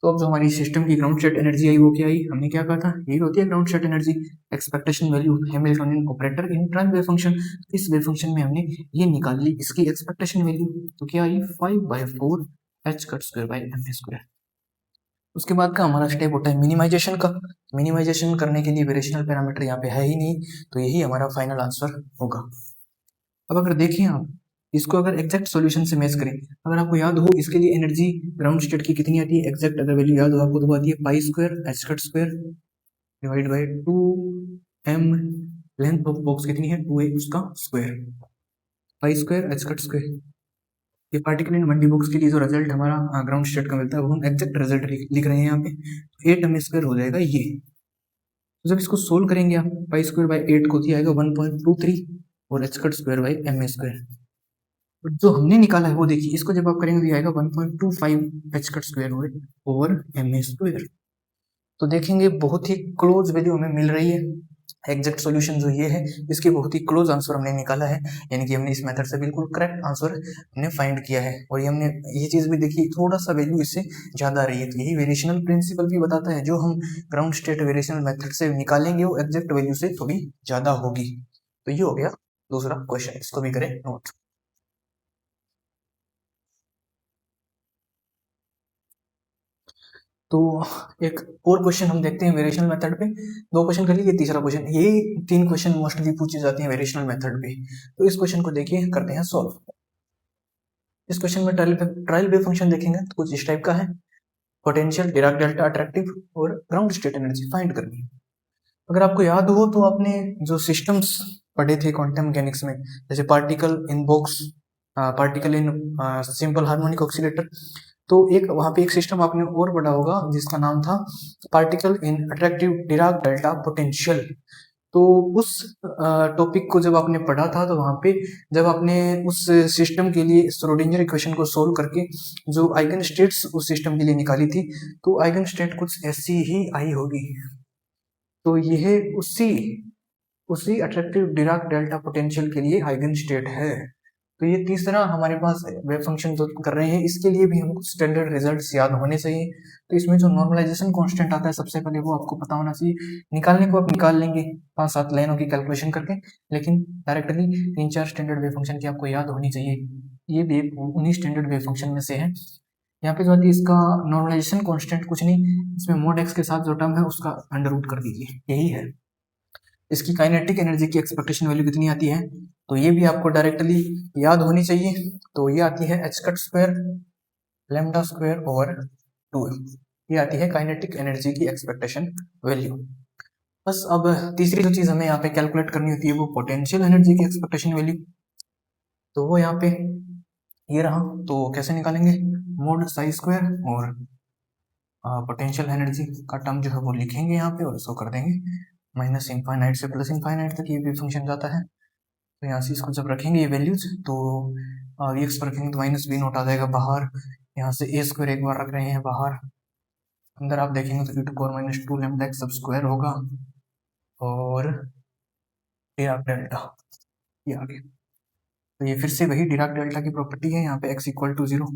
तो अब जो हमारी सिस्टम की ग्राउंड स्टेट एनर्जी आई वो क्या आई, हमने क्या कहा था, यही होती है ground state energy, expectation value Hamiltonian operator in trial wave function. इस वेव फंक्शन में हमने ये निकाल ली इसकी एक्सपेक्टेशन वैल्यू। तो क्या आई 5/4 h cut square by ma square. उसके बाद का हमारा स्टेप होता है मिनिमाइजेशन का। मिनिमाइजेशन करने के लिए वेरिएशनल पैरामीटर यहाँ पे है ही नहीं, तो यही हमारा फाइनल आंसर होगा। अब अगर देखें आप इसको, अगर एग्जैक्ट सॉल्यूशन से मैच करें, अगर आपको याद हो इसके लिए एनर्जी ग्राउंड स्टेट की कितनी आती है, एग्जैक्ट अगर वैल्यू याद हो आपको तो आती है pi square h cut square divide by 2m, length of box कितनी है 2a उसका square, pi square h cut square. ये पार्टिकल इन 1D बॉक्स के लिए जो रिजल्ट हमारा ग्राउंड स्टेट का मिलता है वो हम एग्जैक्ट रिजल्ट लिख रहे हैं यहाँ पे, 8m स्क्वायर हो जाएगा ये। तो जब इसको सोल्व करेंगे आप, पाई स्क्वायर बाय 8 को दिया आएगा 1.23 और h cut square by ma square. जो हमने निकाला है वो देखिए, इसको जब आप करेंगे तो आएगा 1.25 h cut square over ma square. तो देखेंगे बहुत ही क्लोज वैल्यू हमें मिल रही है। एग्जैक्ट सॉल्यूशन जो ये है इसके बहुत ही क्लोज आंसर हमने निकाला है, यानी कि हमने इस मेथड से बिल्कुल करेक्ट आंसर हमने फाइंड किया है। और ये हमने ये चीज भी देखी, थोड़ा सा वैल्यू इससे ज्यादा आ रही है, तो यही वेरिएशनल प्रिंसिपल भी बताता है, जो हम ग्राउंड स्टेट वेरिएशनल मेथड से निकालेंगे वो एग्जैक्ट वैल्यू से थोड़ी ज्यादा होगी। तो ये हो गया दूसरा क्वेश्चन, इसको भी करें नोट। तो एक और क्वेश्चन हम देखते हैं वेरिएशनल मेथड पे। दो क्वेश्चन कर लीजिए, तीसरा क्वेश्चन, यही 3 क्वेश्चन मोस्टली पूछे जाते हैं वेरिएशनल मेथड पे। तो इस क्वेश्चन को देखिए, करते हैं सॉल्व। इस क्वेश्चन में ट्रायल वेव फंक्शन देखेंगे तो कुछ इस टाइप का है, पोटेंशियल, डिराक डेल्टा, अट्रैक्टिव और ग्राउंड स्टेट एनर्जी फाइंड करनी है। अगर आपको याद हो तो आपने जो सिस्टम्स पढ़े थे क्वांटम मैकेनिक्स में, जैसे particle in box, particle in simple harmonic oscillator, तो एक वहां पे एक सिस्टम आपने और पढ़ा होगा जिसका नाम था particle in attractive Dirac delta potential. तो उस टॉपिक को जब आपने पढ़ा था तो वहां पे जब आपने उस सिस्टम के लिए श्रोडिंगर इक्वेशन को सोल्व करके जो आइगन स्टेट्स उस सिस्टम के लिए निकाली थी, तो आइगन स्टेट कुछ ऐसी ही आई होगी। तो यह उसी उसी अट्रैक्टिव डिराक डेल्टा पोटेंशियल के लिए आइगन स्टेट है। तो ये तीसरा हमारे पास वेव फंक्शन जो कर रहे हैं इसके लिए भी हमको स्टैंडर्ड रिजल्ट्स याद होने चाहिए। तो इसमें जो नॉर्मलाइजेशन कांस्टेंट आता है सबसे पहले वो आपको पता होना चाहिए, निकालने को आप निकाल लेंगे 5-7 लाइनों की कैलकुलेशन करके, लेकिन डायरेक्टली 3-4 स्टैंडर्ड वेव फंक्शन की आपको याद होनी चाहिए। ये भी उन्हीं स्टैंडर्ड वेव फंक्शन में से है। यहाँ पे जो आती है इसका नॉर्मलाइजेशन कांस्टेंट कुछ नहीं, इसमें मोड एक्स के साथ जो टर्म है उसका अंडर रूट कर दीजिए, यही है। इसकी काइनेटिक एनर्जी की एक्सपेक्टेशन वैल्यू कितनी आती है, तो ये भी आपको डायरेक्टली याद होनी चाहिए। तो ये आती है h cut square lambda square over 2m, ये आती है काइनेटिक एनर्जी की एक्सपेक्टेशन वैल्यू। बस अब तीसरी जो चीज हमें यहाँ पे कैलकुलेट करनी होती है वो पोटेंशियल एनर्जी की एक्सपेक्टेशन वैल्यू। तो वो यहाँ पे ये रहा, तो कैसे निकालेंगे, मोड साई स्क्वायर और पोटेंशियल एनर्जी का टर्म जो है वो लिखेंगे यहाँ पे और इसको कर देंगे माइनस इनफाइनाइट से प्लस इनफाइनाइट तक ये भी फंक्शन जाता है। तो यहाँ से इसको जब रखेंगे ये वैल्यूज तो वी एक्स पर रखेंगे तो माइनस बी नोट आ जाएगा बाहर, यहाँ से ए स्क्वायर एक बार रख रहे हैं बाहर, अंदर आप देखेंगे तो e⁻² लैम्डा एक्स सब स्क्वायर होगा और डिराक डेल्टा ये आ गया। तो ये फिर से वही डिराक डेल्टा की प्रॉपर्टी है, यहाँ पे x इक्वल टू 0,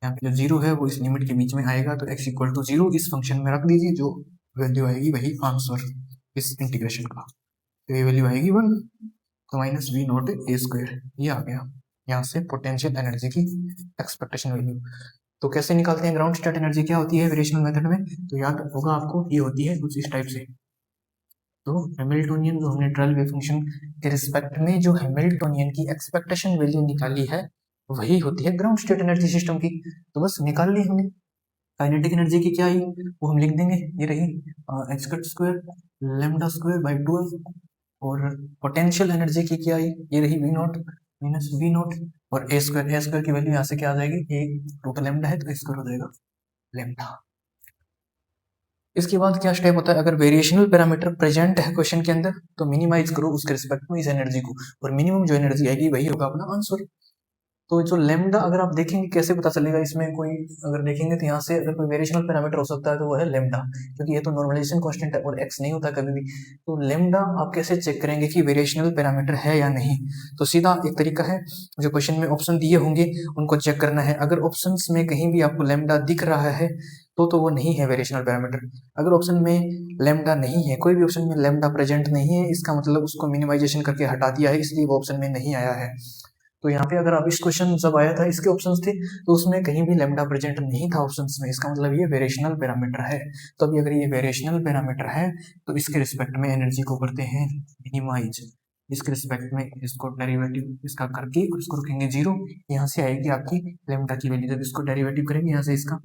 यहाँ पे जो 0 है वो इस लिमिट के बीच में आएगा, तो x इक्वल टू 0 इस फंक्शन में रख दीजिए, जो वैल्यू आएगी वही आंसर इस इंटीग्रेशन का, तो ये वैल्यू आएगी 1, तो minus v not a square ये आ गया यहाँ से पोटेंशियल एनर्जी की एक्सपेक्टेशन वैल्यू। तो कैसे निकालते हैं ग्राउंड स्टेट एनर्जी, क्या होती है वेरिएशनल मेथड में, तो याद होगा आपको ये होती है कुछ इस टाइप से। तो हैमिल्टोनियन जो हमने ट्रायल वेव फंक्शन के रिस्पेक्ट में जो हैमिल्टोनियन की एक्सपेक्टेशन वैल्यू निकाली है वही होती है ग्राउंड स्टेट एनर्जी सिस्टम की। तो बस निकाल ली हमने। काइनेटिक एनर्जी की क्या आई वो हम लिख देंगे, ये रही h cut square lambda square by 2, और पोटेंशियल एनर्जी की क्या आई, ये रही v not minus v not और ए स्क्वायर की वैल्यू यहाँ से क्या आ जाएगी, ए टोटल लैम्डा है तो ए स्क्वायर हो जाएगा लैम्डा। इसके बाद क्या स्टेप होता है, अगर वेरिएशनल पैरामीटर प्रेजेंट है क्वेश्चन के अंदर तो मिनिमाइज करो उसके रिस्पेक्ट में इस एनर्जी को, और मिनिमम जो एनर्जी आएगी वही होगा अपना आंसर। तो जो लैम्डा अगर आप देखेंगे कैसे पता चलेगा, इसमें कोई अगर देखेंगे तो यहाँ से अगर कोई वेरिएशनल पैरामीटर हो सकता है तो वो है लैम्डा, क्योंकि ये तो नॉर्मलाइजेशन कांस्टेंट है और एक्स नहीं होता कभी भी। तो लैम्डा आप कैसे चेक करेंगे कि वेरिएशनल पैरामीटर है या नहीं, तो सीधा एक तरीका है, जो क्वेश्चन में ऑप्शन दिए होंगे उनको चेक करना है। अगर ऑप्शन में कहीं भी आपको लैम्डा दिख रहा है तो वो नहीं है वेरिएशनल पैरामीटर। अगर ऑप्शन में लैम्डा नहीं है, कोई भी ऑप्शन में लैम्डा प्रेजेंट नहीं है, इसका मतलब उसको मिनिमाइजेशन करके हटा दिया है, इसलिए वो ऑप्शन में नहीं आया है। तो यहाँ पे अगर आप इस क्वेश्चन जब आया था इसके ऑप्शंस थे तो उसमें कहीं भी लैम्डा प्रेजेंट नहीं था ऑप्शंस में, इसका मतलब ये वेरिएशनल पैरामीटर है। तो अभी अगर ये वेरिएशनल पैरामीटर है तो इसके रिस्पेक्ट में एनर्जी को करते हैं मिनिमाइज, इसके रिस्पेक्ट में इसको डेरिवेटिव इसका करके और इसको रखेंगे 0, यहाँ से आएगी आपकी लैम्डा की वैल्यू। जब इसको डेरिवेटिव करेंगे यहाँ से इसका,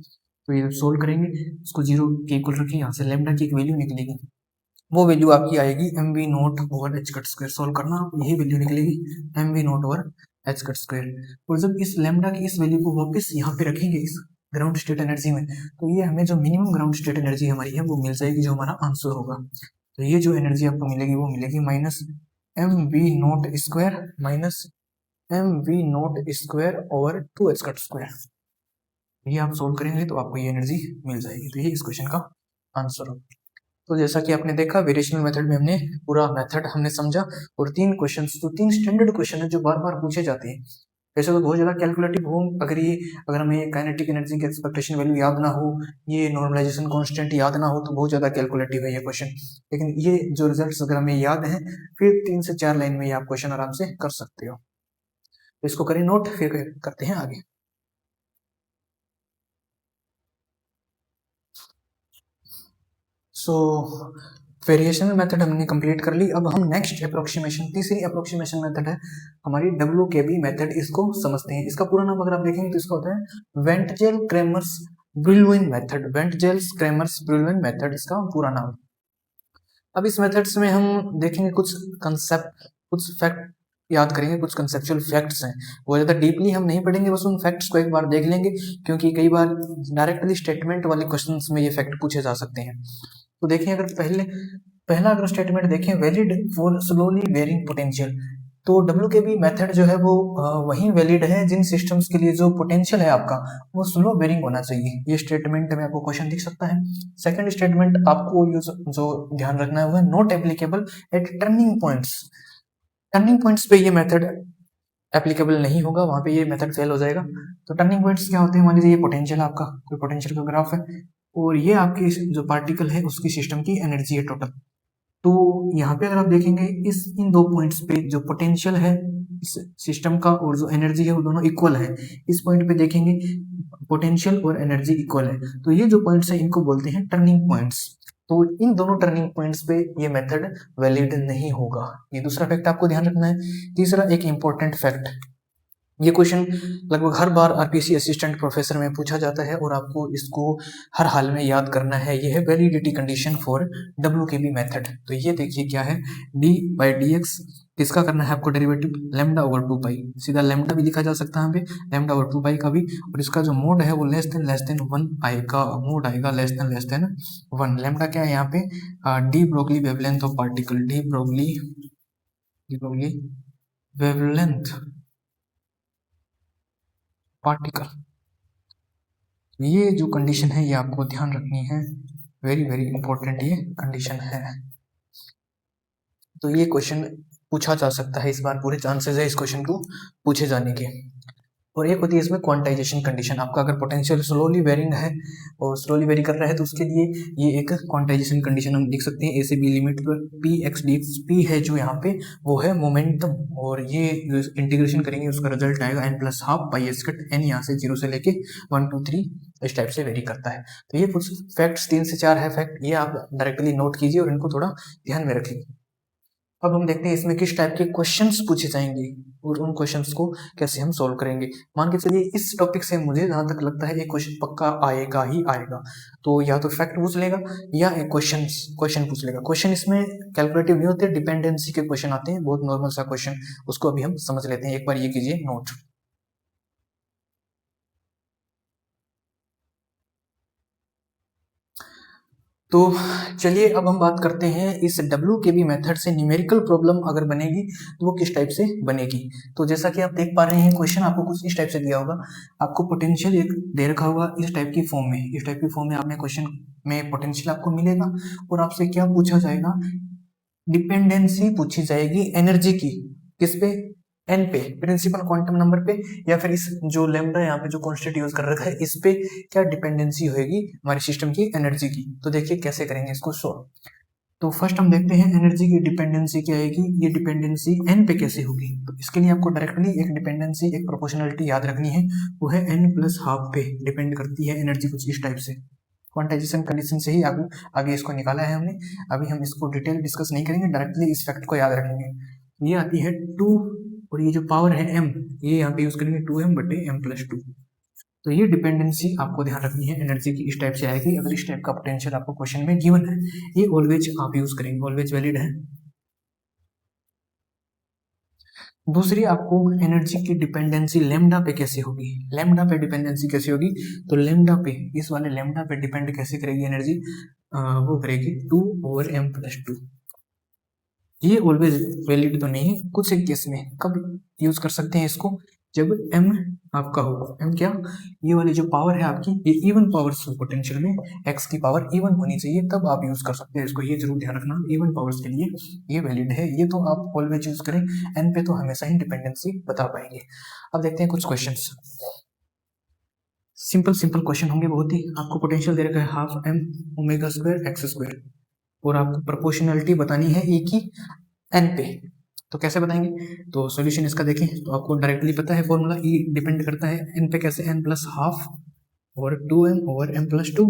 तो ये सोल्व करेंगे इसको 0 के इक्वल रखेंगे, यहाँ से लैम्डा की एक वैल्यू निकलेगी, वो वैल्यू आपकी आएगी m we not over h cut square. Solve करना यही वैल्यू निकलेगी m we not over h cut square. और जब इस लैम्डा की इस वैल्यू को वापस यहाँ पे रखेंगे इस ग्राउंड स्टेट एनर्जी में, तो ये हमें जो मिनिमम ग्राउंड स्टेट एनर्जी हमारी है वो मिल जाएगी, जो हमारा आंसर होगा। तो ये जो एनर्जी आपको मिलेगी वो मिलेगी minus M we naught square minus M we naught square over 2 H cut square. ये आप सोल्व करेंगे तो आपको ये एनर्जी मिल जाएगी। तो ये इस क्वेश्चन का आंसर होगा। तो जैसा कि आपने देखा वेरिएशनल मेथड में हमने पूरा मेथड हमने समझा, और 3 क्वेश्चन, तो 3 स्टैंडर्ड क्वेश्चन है जो बार बार पूछे जाते हैं। वैसे तो बहुत ज्यादा कैलकुलेटिव हो, अगर हमें काइनेटिक एनर्जी की एक्सपेक्टेशन वैल्यू याद ना हो, ये नॉर्मलाइजेशन कांस्टेंट याद ना हो, तो बहुत ज्यादा कैलकुलेटिव है ये क्वेश्चन। लेकिन ये जो रिजल्ट्स अगर हमें याद हैं फिर 3 से 4 लाइन में ये आप क्वेश्चन आराम से कर सकते हो। तो इसको करें नोट, फिर करते हैं आगे। सो वेरिएशनल मेथड हमने कंप्लीट कर ली। अब हम नेक्स्ट अप्रोक्सीमेशन, तीसरी अप्रोक्सीमेशन मेथड है हमारी WKB मेथड, इसको समझते हैं। इसका पूरा नाम अगर आप देखेंगे तो इसका होता है वेंटजेल क्रेमर्स ब्रिलविन मेथड, वेंटजेल क्रेमर्स ब्रिलविन मेथड इसका पूरा नाम। अब इस मेथड्स में हम देखेंगे कुछ कंसेप्ट, कुछ फैक्ट याद करेंगे, कुछ कंसेप्चुअल फैक्ट्स हैं, वो ज़्यादा डीपली हम नहीं पढ़ेंगे, बस उन फैक्ट्स को एक बार देख लेंगे, क्योंकि कई बार डायरेक्टली स्टेटमेंट वाले क्वेश्चंस में ये फैक्ट पूछे जा सकते हैं। तो देखें, अगर पहला अगर स्टेटमेंट देखें valid for slowly varying potential, तो WKB मेथड जो है वो वही वैलिड है जिन सिस्टम्स के लिए जो पोटेंशियल है आपका वो स्लो वेरिंग होना चाहिए। ये स्टेटमेंट में आपको क्वेश्चन दिख सकता है। सेकंड स्टेटमेंट आपको जो ध्यान रखना है वो है not applicable at turning points. Turning points पे ये मेथड एप्लीकेबल नहीं होगा, वहां पे ये मेथड फेल हो जाएगा। तो टर्निंग पॉइंट्स क्या होते हैं, मान लीजिए ये पोटेंशियल आपका, कोई पोटेंशियल का ग्राफ है और ये आपकी जो पार्टिकल है उसकी सिस्टम की एनर्जी है टोटल। तो यहाँ पे अगर आप देखेंगे इन 2 पॉइंट्स पे जो पोटेंशियल है इस सिस्टम का और जो एनर्जी है वो दोनों इक्वल है। इस पॉइंट पे देखेंगे पोटेंशियल और एनर्जी इक्वल है, तो ये जो पॉइंट्स है इनको बोलते हैं टर्निंग पॉइंट्स। तो इन दोनों टर्निंग पॉइंट्स पे ये मेथड वैलिड नहीं होगा। ये दूसरा फैक्ट आपको ध्यान रखना है। तीसरा एक इंपॉर्टेंट फैक्ट, ये क्वेश्चन लगभग हर बार आरपीसी असिस्टेंट प्रोफेसर में पूछा जाता है और आपको इसको हर हाल में याद करना है। ये है validity condition for WKB method. तो ये देखिए क्या है, d/dx किसका करना है आपको डेरिवेटिव, λ/2 सीधा लैम्डा भी लिखा जा सकता है यहाँ पे, λ/2 का भी, और इसका जो मोड है वो लेस देन 1 आएगा, मोड आएगा लेस देन 1। लैम्डा क्या है यहाँ पे, de Broglie wavelength of particle, de Broglie wavelength particle. ये जो कंडीशन है ये आपको ध्यान रखनी है, वेरी वेरी इंपॉर्टेंट ये कंडीशन है। तो ये क्वेश्चन पूछा जा सकता है इस बार, पूरे चांसेस है इस क्वेश्चन को पूछे जाने के। और एक होती है इसमें क्वांटाइजेशन कंडीशन, आपका अगर पोटेंशियल स्लोली वेरिंग है और स्लोली वेरी कर रहा है तो उसके लिए ये एक क्वांटाइजेशन कंडीशन हम लिख सकते हैं, ए से बी लिमिट पर P x D x. P है जो यहाँ पे वो है मोमेंटम, और ये इंटीग्रेशन करेंगे उसका रिजल्ट आएगा n+12 पाई एस कट n, यहाँ से 0 से लेके 1 2 3 इस टाइप से वेरी करता है। तो ये कुछ फैक्ट्स 3 से 4 है फैक्ट, ये आप डायरेक्टली नोट कीजिए और इनको थोड़ा ध्यान में रखिए। अब हम देखते हैं इसमें किस टाइप के क्वेश्चंस पूछे जाएंगे और उन क्वेश्चंस को कैसे हम सॉल्व करेंगे। मान के चलिए इस टॉपिक से मुझे जहां तक लगता है एक क्वेश्चन पक्का आएगा ही आएगा, तो या तो फैक्ट पूछ लेगा या एक क्वेश्चन पूछ लेगा। क्वेश्चन इसमें कैलकुलेटिव नहीं होते, डिपेंडेंसी के क्वेश्चन आते हैं, बहुत नॉर्मल सा क्वेश्चन, उसको अभी हम समझ लेते हैं। एक बार ये कीजिए नोट। तो चलिए अब हम बात करते हैं इस WKB मेथड से न्यूमेरिकल प्रॉब्लम अगर बनेगी तो वो किस टाइप से बनेगी। तो जैसा कि आप देख पा रहे हैं क्वेश्चन आपको कुछ इस टाइप से दिया होगा, आपको पोटेंशियल एक दे रखा होगा इस टाइप की फॉर्म में, इस टाइप की फॉर्म में आपने क्वेश्चन में पोटेंशियल आपको मिलेगा और आपसे क्या पूछा जाएगा, डिपेंडेंसी पूछी जाएगी एनर्जी की, किस पे, एन पे, प्रिंसिपल क्वांटम नंबर पे, या फिर इस जो लैम्डा यहाँ पे जो कांस्टेंट यूज कर रखा है इस पे क्या डिपेंडेंसी होगी हमारे सिस्टम की एनर्जी की। तो देखिए कैसे करेंगे इसको सॉल्व। तो फर्स्ट हम देखते हैं एनर्जी की डिपेंडेंसी क्या आएगी, ये डिपेंडेंसी एन पे कैसे होगी। तो इसके लिए आपको डायरेक्टली एक डिपेंडेंसी एक प्रोपोर्शनलिटी याद रखनी है, वो है n+12 पे डिपेंड करती है एनर्जी कुछ इस टाइप से। क्वांटाइजेशन कंडीशन से ही आगे इसको निकाला है हमने, अभी हम इसको डिटेल डिस्कस नहीं करेंगे, डायरेक्टली इस फैक्ट को याद रखेंगे। ये आती है 2 और ये जो पावर है m, ये यहाँ पे यूज करेंगे 2m/m+2। तो ये डिपेंडेंसी आपको ध्यान रखनी है एनर्जी की इस टाइप से आएगी अगर इस टाइप का पोटेंशियल आपको क्वेश्चन में गिवन है, ये ऑलवेज आप यूज करेंगे, ऑलवेज वैलिड है। दूसरी आपको एनर्जी की डिपेंडेंसी लेमडा पे कैसे होगी, लेमडा पे डिपेंडेंसी कैसे होगी, तो लेमडा पे, इस वाले लेमडा पे डिपेंड कैसे करेगी एनर्जी, वो करेगी 2/m+2। ये ऑलवेज वैलिड तो नहीं है, कुछ एक केस में कब यूज कर सकते हैं इसको, जब m आपका हो, m क्या, ये वाली जो पावर है आपकी ये इवन पावर्स पोटेंशियल में x की पावर इवन होनी चाहिए, तब आप यूज कर सकते हैं इसको, ये जरूर ध्यान रखना इवन पावर्स के लिए ये वैलिड है। ये तो आप ऑलवेज यूज करें, n पे तो हमेशा ही डिपेंडेंसी बता पाएंगे। अब देखते हैं कुछ क्वेश्चन, सिंपल क्वेश्चन होंगे बहुत ही। आपको पोटेंशियल दे रखा है 12m² x², और आपको प्रोपोर्शनलिटी बतानी है e की n पे। तो कैसे बताएंगे, तो सॉल्यूशन इसका देखें तो आपको डायरेक्टली पता है फॉर्मूला, e डिपेंड करता है n पे, कैसे n+12 और 2m/m+2।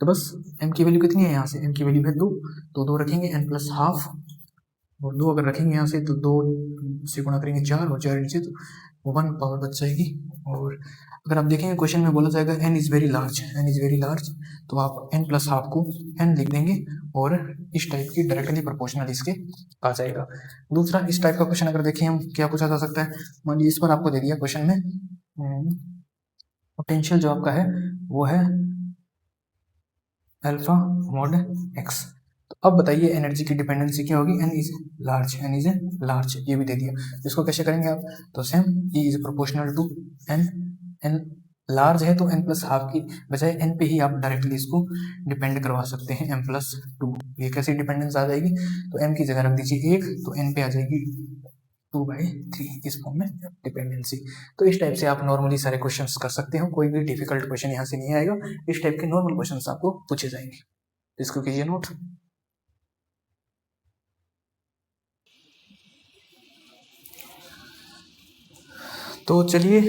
तो बस m की वैल्यू कितनी है, यहाँ से m की वैल्यू है 2, तो 2 रखेंगे, n+12 और 2 अगर रखेंगे यहाँ से तो 2 से गुणा करेंगे 4 और 4 नीचे तो 1 पावर बच जाएगी। और अगर आप देखेंगे क्वेश्चन में बोला जाएगा n इज वेरी लार्ज, तो आप n+12 को n लिख देंगे और इस टाइप की डायरेक्टली प्रोपोर्शनल इसके आ जाएगा। दूसरा इस टाइप का क्वेश्चन अगर देखें हम, क्या पूछा जा सकता है, मान लीजिए इस पर आपको दे दिया क्वेश्चन में पोटेंशियल जो आपका है वो है अल्फा मॉड x। तो अब बताइए एनर्जी की डिपेंडेंसी क्या होगी, n इज लार्ज, ये भी दे दिया। इसको कैसे करेंगे आप, तो same e is proportional to n large है तो n+12 की बजाय n पे ही आप डायरेक्टली इसको डिपेंड करवा सकते हैं m+2। ये कैसी डिपेंडेंस आ जाएगी, तो m की जगह रख दीजिए 1, तो n पे आ जाएगी 2/3, इस फॉर्म में डिपेंडेंसी। तो इस टाइप से आप नॉर्मली सारे क्वेश्चंस कर सकते हो, कोई भी डिफिकल्ट क्वेश्चन यहाँ से नहीं आएगा, इस टाइप के नॉर्मल क्वेश्चंस आपको पूछे जाएंगे। इसको कीजिए नोट। तो चलिए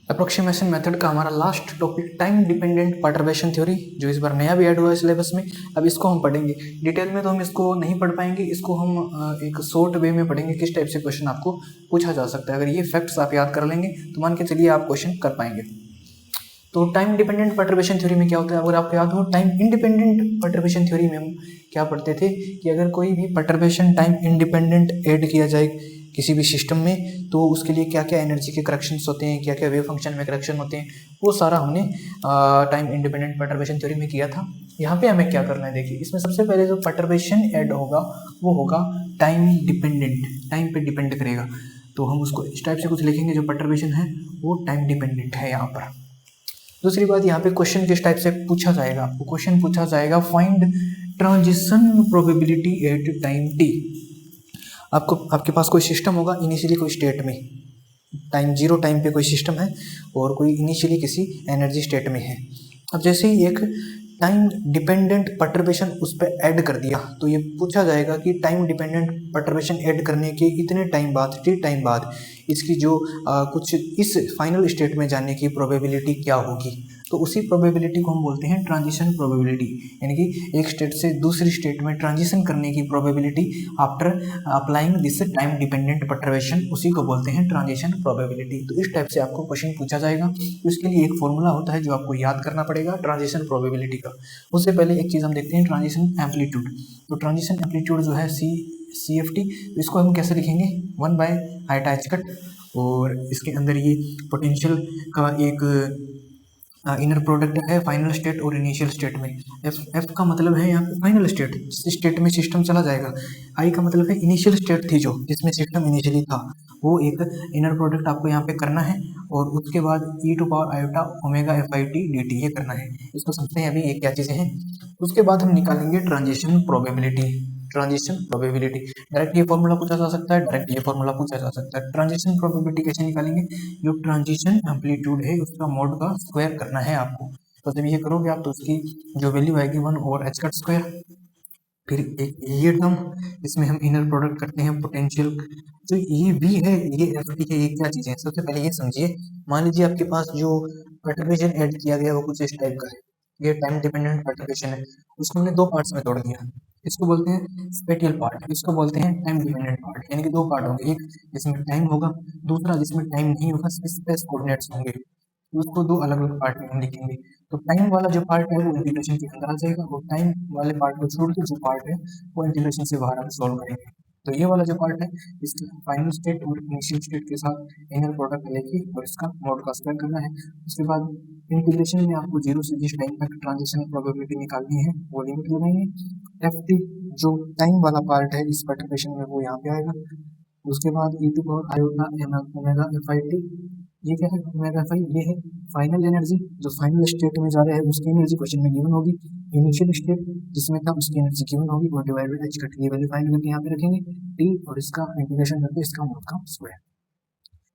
अप्रोक्सीमेशन मेथड का हमारा last topic time dependent perturbation theory, जो इस बार नया भी ऐड हुआ है सिलेबस में। अब इसको हम पढ़ेंगे डिटेल में, तो हम इसको नहीं पढ़ पाएंगे, इसको हम एक शॉर्ट वे में पढ़ेंगे किस टाइप से क्वेश्चन आपको पूछा जा सकता है। अगर ये फैक्ट्स आप याद कर लेंगे तो मान के चलिए आप क्वेश्चन कर पाएंगे। तो टाइम डिपेंडेंट परटर्बेशन थ्योरी में क्या होता है, अगर आपको याद हो, टाइम इंडिपेंडेंट परटर्बेशन थ्योरी में हम क्या पढ़ते थे कि अगर कोई भी परटर्बेशन टाइम इंडिपेंडेंट ऐड किया जाए किसी भी सिस्टम में, तो उसके लिए क्या क्या एनर्जी के करेक्शंस होते हैं, क्या क्या वेव फंक्शन में करेक्शन होते हैं, वो सारा हमने टाइम इंडिपेंडेंट परटर्बेशन थ्योरी में किया था। यहाँ पे हमें क्या करना है, देखिए इसमें सबसे पहले जो परटर्बेशन ऐड होगा वो होगा टाइम डिपेंडेंट, टाइम पे डिपेंड करेगा। तो हम उसको इस टाइप से कुछ लिखेंगे, जो परटर्बेशन है वो टाइम डिपेंडेंट है यहाँ पर। दूसरी बात, यहाँ पे क्वेश्चन किस टाइप से पूछा जाएगा, आपको क्वेश्चन पूछा जाएगा find transition probability at time T. आपको आपके पास कोई सिस्टम होगा इनिशियली कोई स्टेट में, टाइम जीरो टाइम पे कोई सिस्टम है और कोई इनिशियली किसी एनर्जी स्टेट में है। अब जैसे ही एक टाइम डिपेंडेंट परटर्बेशन उस पर ऐड कर दिया, तो ये पूछा जाएगा कि टाइम डिपेंडेंट परटर्बेशन ऐड करने के इतने टाइम बाद, टी टाइम बाद, इसकी जो कुछ इस फाइनल स्टेट में जाने की प्रोबेबिलिटी क्या होगी। तो उसी प्रोबेबिलिटी को हम बोलते हैं ट्रांजिशन प्रोबेबिलिटी, यानी कि एक स्टेट से दूसरी स्टेट में ट्रांजिशन करने की probability after applying this time dependent perturbation, उसी को बोलते हैं ट्रांजिशन प्रोबेबिलिटी। तो इस टाइप से आपको क्वेश्चन पूछा जाएगा। तो इसके लिए एक फॉर्मूला होता है जो आपको याद करना पड़ेगा ट्रांजिशन प्रोबेबिलिटी का। उससे पहले एक चीज़ हम देखते हैं, ट्रांजिशन एम्पलीट्यूड। तो ट्रांजिशन एम्पलीट्यूड जो है CFT, तो इसको हम कैसे लिखेंगे, 1/i/h, और इसके अंदर ये पोटेंशियल का एक इनर प्रोडक्ट है फाइनल स्टेट और इनिशियल स्टेट में। एफ का मतलब है यहाँ पे फाइनल स्टेट, जिस स्टेट में सिस्टम चला जाएगा। आई का मतलब है इनिशियल स्टेट थी जो जिसमें सिस्टम इनिशियली था, वो एक इनर प्रोडक्ट आपको यहाँ पे करना है, और उसके बाद e⁻⁰ dt ये करना है। इसको समझते हैं अभी ये क्या चीज़ें हैं। उसके बाद हम निकालेंगे transition probability. Transition probability direct ये फॉर्मूला पूछा जा सकता है, डायरेक्ट ये फॉर्मूला पूछा जा सकता है। ट्रांजिशन प्रोबेबिलिटी कैसे निकालेंगे, जो ट्रांजिशन एम्पलीट्यूड है उसका मोड का स्क्वायर करना है आपको। तो जब ये करोगे आप, तो उसकी जो वैल्यू आएगी 1/h²। फिर एक ये टर्म, इसमें हम इनर प्रोडक्ट करते हैं पोटेंशियल, जो ये V है, ये F है, ये क्या चीज़ है। सबसे पहले ये समझिए, मान लीजिए आपके पास जो परटर्बेशन ऐड किया गया वो कुछ इस टाइप का है, ये टाइम डिपेंडेंट परटर्बेशन है, उसको हमने दो पार्ट्स में तोड़ दिया। इसको बोलते हैं स्पेटियल पार्ट, इसको बोलते हैं टाइम डिपेंडेंट पार्ट, यानी कि दो पार्ट होंगे, एक जिसमें टाइम होगा, दूसरा जिसमें टाइम नहीं होगा, स्पेस कोऑर्डिनेट्स होंगे। उसको दो अलग अलग पार्ट में हम लिखेंगे। तो टाइम वाला जो पार्ट है वो इंटीग्रेशन के अंदर आ जाएगा, और टाइम वाले पार्ट को छोड़ के जो पार्ट है वो इंटीग्रेशन से बाहर हम सॉल्व करेंगे। तो ये वाला जो पार्ट है, इसका फाइनल स्टेट और इनिशियल स्टेट के साथ इनर प्रोडक्ट लेके और इसका मोड का स्क्वायर करना है। उसके बाद इंटीग्रेशन में आपको 0 से जिस टाइम तक ट्रांजिशन प्रोबेबिलिटी निकालनी है वो लिमिट लगाएंगे। Ft जो टाइम वाला पार्ट है इस परटर्बेशन में वो यहाँ पे आएगा। उसके बाद e⁻⁰ ये क्या है, ओमेगा फाइव, ये है फाइनल एनर्जी, जो फाइनल स्टेट में जा रहा है उसकी एनर्जी क्वेश्चन में गिवन होगी। इनिशियल स्टेट जिसमें था उसकी एनर्जी गिवन होगी, और डिवाइड बाय h कट, ये वैल्यू फाइंड करके यहाँ पे रखेंगे t, और इसका इंटीग्रेशन करके इसका मोड का स्क्वायर।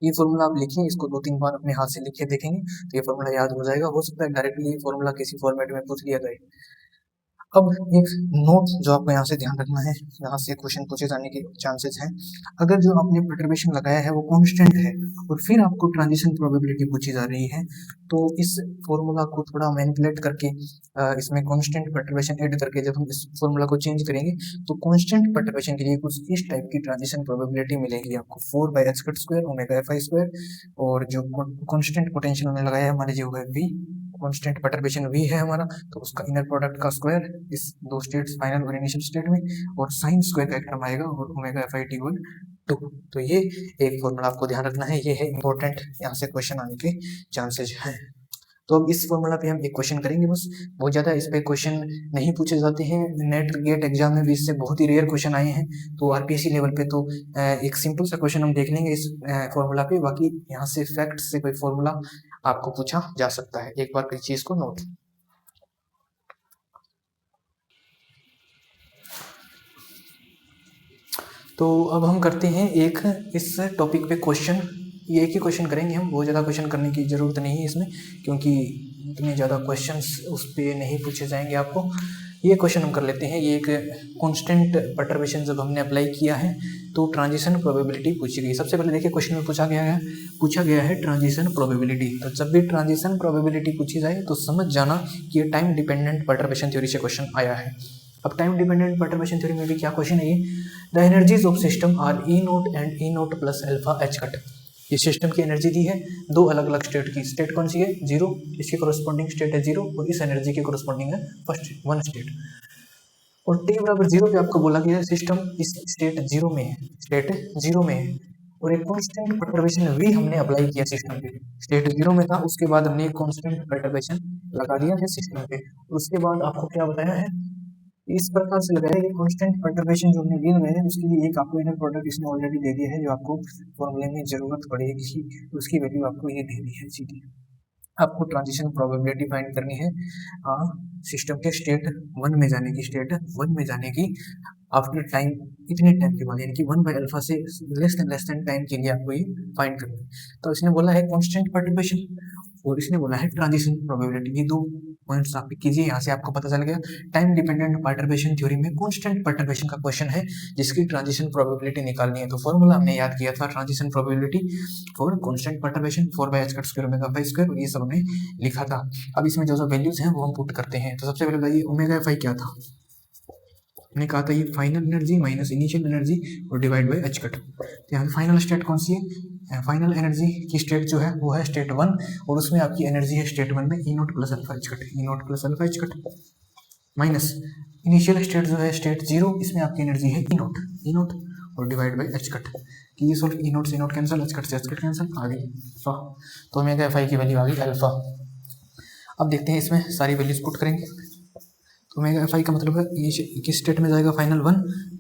ये फॉर्मूला आप लिखिए, इसको 2-3 बार अपने हाथ से लिखे देखेंगे तो ये फॉर्मूला याद हो जाएगा। हो सकता है डायरेक्टली ये फॉर्मूला किसी फॉर्मेट में पूछ लिया जाए। अब एक नोट जो आपको यहाँ से ध्यान रखना है, यहाँ से क्वेश्चन पूछे जाने के चांसेस हैं। अगर जो आपने परटर्बेशन लगाया है वो कांस्टेंट है और फिर आपको ट्रांजिशन प्रोबेबिलिटी पूछी जा रही है, तो इस फॉर्मूला को थोड़ा मैनिपुलेट करके इसमें कांस्टेंट परटर्बेशन ऐड करके जब हम इस फॉर्मूला को चेंज करेंगे तो कांस्टेंट परटर्बेशन के लिए कुछ इस टाइप की ट्रांजिशन प्रोबेबिलिटी मिलेगी आपको, 4/h² ओमेगा fi², और जो कांस्टेंट पोटेंशियल में लगाया है मान लीजिए होगा v, कांस्टेंट परटर्बेशन v है हमारा, तो उसका इनर प्रोडक्ट का स्क्वायर इस दो स्टेट्स फाइनल और इनिशियल स्टेट में, और साइन स्क्वायर का एक टर्म आएगा, और ओमेगा fi/2। तो ये एक फॉर्मूला आपको ध्यान रखना है, ये है इंपॉर्टेंट, यहाँ से क्वेश्चन आने के चांसेस हैं। तो अब इस फॉर्मूला पे हम एक क्वेश्चन करेंगे बस, बहुत ज़्यादा इस पे क्वेश्चन नहीं पूछे जाते हैं। नेट गेट एग्जाम में भी इससे बहुत ही रेयर क्वेश्चन आए हैं, तो आरपीएससी लेवल पे तो एक सिंपल सा क्वेश्चन हम देख लेंगे इस फॉर्मूला पे। बाकी यहाँ से फैक्ट से कोई फॉर्मूला आपको पूछा जा सकता है, एक बार इस चीज को नोट। तो अब हम करते हैं एक इस टॉपिक पे क्वेश्चन, ये एक ही क्वेश्चन करेंगे हम, बहुत ज़्यादा क्वेश्चन करने की ज़रूरत नहीं है इसमें, क्योंकि इतने ज़्यादा क्वेश्चंस उस पर नहीं पूछे जाएंगे आपको। ये क्वेश्चन हम कर लेते हैं। ये एक कांस्टेंट परटर्बेशन जब हमने अप्लाई किया है तो ट्रांजिशन प्रोबेबिलिटी पूछी गई। सबसे पहले देखिए क्वेश्चन में पूछा गया है ट्रांजिशन प्रोबेबिलिटी। तो जब भी ट्रांजिशन प्रोबेबिलिटी पूछी जाए तो समझ जाना कि ये टाइम डिपेंडेंट परटर्बेशन थ्योरी से क्वेश्चन आया है। अब टाइम डिपेंडेंट परटर्बेशन थ्योरी में भी क्या क्वेश्चन है, ये the energies of system R E note and E naught plus alpha H cut. ये सिस्टम की एनर्जी दी है दो अलग अलग स्टेट की। स्टेट कौन सी है, जीरो, इसके कोरोस्पोंडिंग स्टेट है जीरो, और इस एनर्जी के कोरोस्पोंडिंग है फर्स्ट वन स्टेट। और t बराबर जीरो पे आपको बोला गया है सिस्टम इस स्टेट जीरो में है, स्टेट जीरो में है, और एक कांस्टेंट परटर्बेशन v हमने अप्लाई किया सिस्टम पे। स्टेट जीरो में था, उसके बाद हमने एक कांस्टेंट परटर्बेशन लगा दिया है सिस्टम पे। उसके बाद आपको क्या बताया है, इस प्रकार से लगाया कि कांस्टेंट परटर्बेशन जो हमने गिन रहे हैं उसके लिए एक आपको इनर प्रोडक्ट इसने ऑलरेडी दे दिया है, जो आपको फॉर्मूले में जरूरत पड़ेगी, उसकी वैल्यू आपको ये दे दी है सीधी। आपको ट्रांजिशन प्रोबेबिलिटी फाइंड करनी है सिस्टम के स्टेट वन में जाने की आफ्टर टाइम इतने टाइम के बाद, यानी कि 1/अल्फा से लेस देन टाइम के लिए आपको ये फाइंड करना है। तो इसने बोला है कांस्टेंट परटर्बेशन और इसने बोला है ट्रांजिशन प्रोबेबिलिटी। ये दो पॉइंट्स आप पिक कीजिए, यहाँ से आपको पता चल गया टाइम डिपेंडेंट परटर्बेशन थ्योरी में कांस्टेंट परटर्बेशन का क्वेश्चन है जिसकी ट्रांजिशन प्रोबेबिलिटी निकालनी है। तो फॉर्मूला हमने याद किया था transition probability for constant perturbation 4/h² omega phi square, ये सब हमने लिखा था। अब इसमें जो वैल्यूज हैं वो हम पुट करते हैं। तो सबसे पहले बताइए ओमेगा फाई क्या था, हमने कहा था ये final energy minus initial energy और डिवाइड बाय एच कट। तो यहाँ पे फाइनल स्टेट कौन सी है, फाइनल एनर्जी की स्टेट जो है वो है स्टेट वन, और उसमें आपकी एनर्जी है स्टेट वन में E naught plus alpha H cut, E naught plus alpha H cut, minus initial state जो है स्टेट जीरो, इसमें आपकी एनर्जी है ई नोट और डिवाइड बाय एच कट। कि ये सॉल्व ई नोट से नोट कैंसिल, एच कट से एच कट कैंसिल, आ गई अल्फा। तो ओमेगा एफ आई की वैल्यू आ गई अल्फा। अब देखते हैं इसमें सारी वैल्यूज पुट करेंगे। तो ओमेगा एफ आई का मतलब है किस स्टेट में जाएगा, फाइनल वन,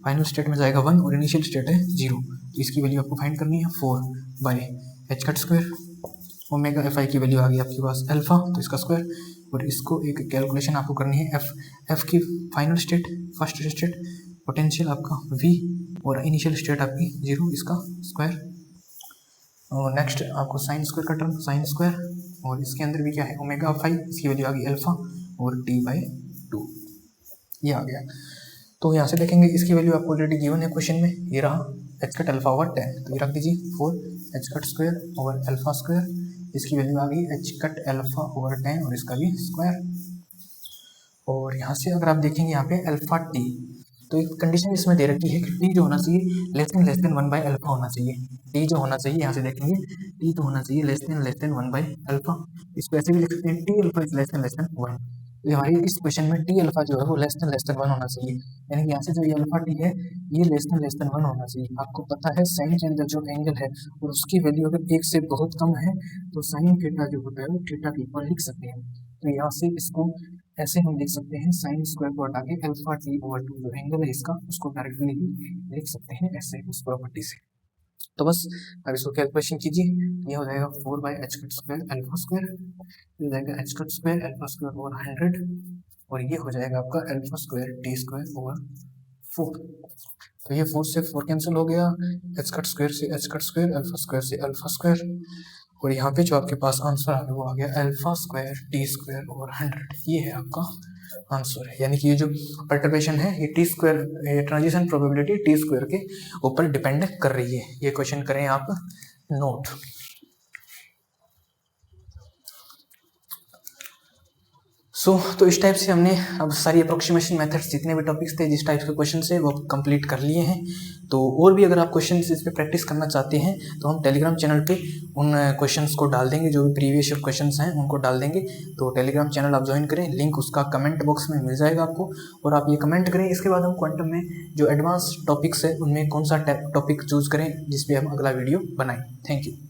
फाइनल स्टेट में जाएगा वन और इनिशियल स्टेट है जीरो। तो इसकी वैल्यू आपको फाइंड करनी है 4/h²। ओमेगा एफ आई की वैल्यू आ गई आपके पास अल्फा, तो इसका स्क्वायर, और इसको एक कैलकुलेशन आपको करनी है एफ की final state, first state, potential आपका v और इनिशियल स्टेट आपकी जीरो, इसका स्क्वायर। और नेक्स्ट आपको साइन स्क्वायर का टर्म, साइन स्क्वायर, और इसके अंदर भी क्या है ओमेगा फाई, इसकी वैल्यू आ गई अल्फा और t/2, ये आ गया। तो यहाँ से देखेंगे इसकी वैल्यू आपको ऑलरेडी गिवन है क्वेश्चन में, ये रहा एच कट अल्फा ओवर 10, तो ये रख दीजिए 4h² ओवर अल्फा स्क्वायर, इसकी वैल्यू आ गई एच कट अल्फा ओवर 10 और इसका भी स्क्वायर। और यहाँ से अगर आप देखेंगे यहाँ पे अल्फा टी, तो एक कंडीशन इसमें दे रखी है कि टी जो होना चाहिए लेस देन 1/अल्फा होना चाहिए। टी जो होना चाहिए, यहाँ से देखेंगे टी तो होना चाहिए लेस देन 1/अल्फा। इसको ऐसे भी लिख सकते हैं T alpha is less than 1। तो हमारी इस क्वेश्चन में टी अल्फा जो है वो लेस देन 1 होना चाहिए, यानी कि यहाँ से जो ये अल्फा टी है ये लेस देन 1 होना चाहिए। आपको पता है साइन के अंदर जो एंगल है और उसकी वैल्यू अगर एक से बहुत कम है तो साइन थीटा जो होता है वो थीटा के ऊपर लिख सकते हैं। तो यहाँ से इसको ऐसे हम लिख सकते हैं साइन स्क्वायर को हटा के अल्फा टी ओवर 2 जो एंगल है इसका उसको डायरेक्टली लिख सकते हैं ऐसे उस प्रॉपर्टी से। तो बस अब इसको कैलकुलेशन कीजिए, ये हो जाएगा 4/h² अल्फा स्क्वायर, ये हो जाएगा h² अल्फा स्क्वायर ओवर 100, और ये हो जाएगा आपका अल्फा स्क्वायर t² ओवर 4। तो ये 4 से 4 कैंसिल हो गया, h² से h² अल्फा स्क्वायर से अल्फा स्क्वायर, और यहाँ पे जो आपके पास आंसर आ गया वो आ गया अल्फा स्क्वायर t² ओवर 100। ये है आपका आंसर है, यानी कि ये जो परटर्बेशन है ये ये ट्रांजिशन प्रोबेबिलिटी t² के ऊपर डिपेंड कर रही है। ये क्वेश्चन करें आप नोट। तो इस टाइप से हमने अब सारी अप्रोक्सीमेशन मेथड्स जितने भी टॉपिक्स थे जिस टाइप के क्वेश्चन से वो कंप्लीट कर लिए हैं। तो और भी अगर आप क्वेश्चन इस पे प्रैक्टिस करना चाहते हैं तो हम टेलीग्राम चैनल पे उन क्वेश्चंस को डाल देंगे, जो भी प्रीवियस क्वेश्चंस हैं उनको डाल देंगे। तो टेलीग्राम चैनल आप ज्वाइन करें, लिंक उसका कमेंट बॉक्स में मिल जाएगा आपको, और आप ये कमेंट करें। इसके बाद हम क्वांटम में जो एडवांस टॉपिक्स है उनमें कौन सा टॉपिक चूज करें जिस पे हम अगला वीडियो बनाएं। Thank you.